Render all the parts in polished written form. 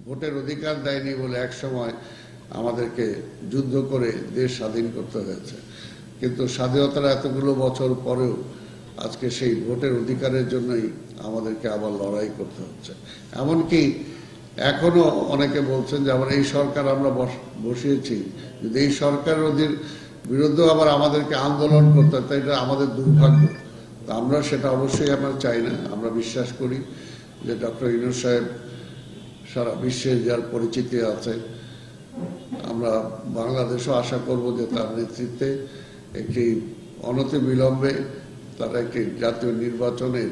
ভোটের অধিকার দেয়নি বলে একসময় আমাদেরকে যুদ্ধ করে দেশ স্বাধীন করতে হয়েছে, কিন্তু স্বাধীনতার এতগুলো বছর পরেও আজকে সেই ভোটের অধিকারের জন্যই আমাদেরকে আবার লড়াই করতে হচ্ছে। এমনকি এখনো অনেকে বলছেন যে আবার এই সরকার আমরা বসিয়েছি, যদি এই সরকারের বিরুদ্ধেও আবার আমাদেরকে আন্দোলন করতে হয়, এটা আমাদের দুর্ভাগ্য। তা আমরা সেটা অবশ্যই আমরা চাই না। আমরা বিশ্বাস করি যে ডক্টর ইউনূস সাহেব সারা বিশ্বে যার পরিচিতি আছে, আমরা বাংলাদেশও আশা করব যে তার নেতৃত্বে একটি অনতিবিলম্বে তারা একটি জাতীয় নির্বাচনের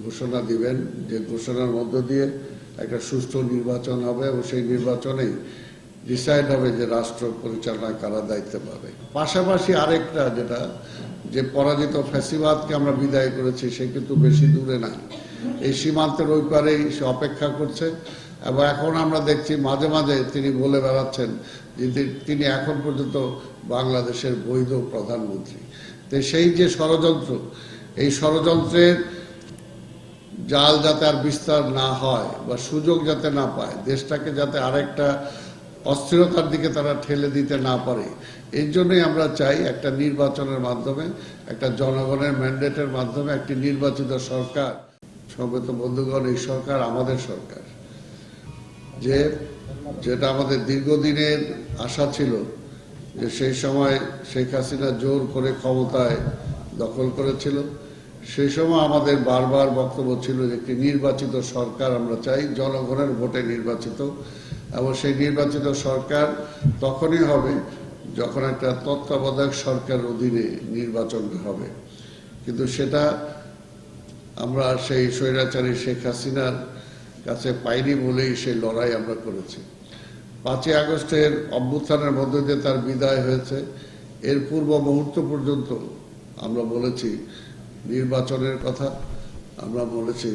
ঘোষণা দিবেন, যে ঘোষণার মধ্য দিয়ে একটা সুষ্ঠু নির্বাচন হবে এবং সেই নির্বাচনেই ডিসাইড হবে যে রাষ্ট্র পরিচালনায় কারা দায়িত্ব পাবে। পাশাপাশি আরেকটা যেটা, যে পরাজিত ফ্যাসিবাদকে আমরা বিদায় করেছি, সে কিন্তু বেশি দূরে নাই, এই সীমান্তের ওই পারেই সে অপেক্ষা করছে। এবং এখন আমরা দেখছি মাঝে মাঝে তিনি বলে বেড়াচ্ছেন যে তিনি এখন পর্যন্ত বাংলাদেশের বৈধ প্রধানমন্ত্রী। তো সেই যে ষড়যন্ত্র, এই ষড়যন্ত্রের জাল যাতে আর বিস্তার না হয় বা সুযোগ যাতে না পায়, দেশটাকে যাতে আরেকটা অস্থিরতার দিকে তারা ঠেলে দিতে না পারে, এর জন্যই আমরা চাই একটা নির্বাচনের মাধ্যমে, একটা জনগণের ম্যান্ডেটের মাধ্যমে একটি নির্বাচিত সরকার। সম্মানিত বন্ধুগণ, এই সরকার আমাদের সরকার, যেটা আমাদের দীর্ঘদিনের আশা ছিল যে সেই সময় শেখ হাসিনা জোর করে ক্ষমতায় দখল করেছিল। সেই সময় আমাদের বারবার বক্তব্য ছিল যে একটি নির্বাচিত সরকার আমরা চাই, জনগণের ভোটে নির্বাচিত, এবং সেই নির্বাচিত সরকার তখনই হবে যখন একটা তত্ত্বাবধায়ক সরকারের অধীনে নির্বাচন হবে। কিন্তু সেটা আমরা সেই স্বৈরাচারী শেখ হাসিনার কাছে পাইনি বলেই সেই লড়াই আমরা করেছি। 5ই আগস্টের অভ্যুত্থানের মধ্য দিয়ে তার বিদায় হয়েছে। এর পূর্ব মুহূর্ত পর্যন্ত আমরা বলেছি নির্বাচনের কথা, আমরা বলেছি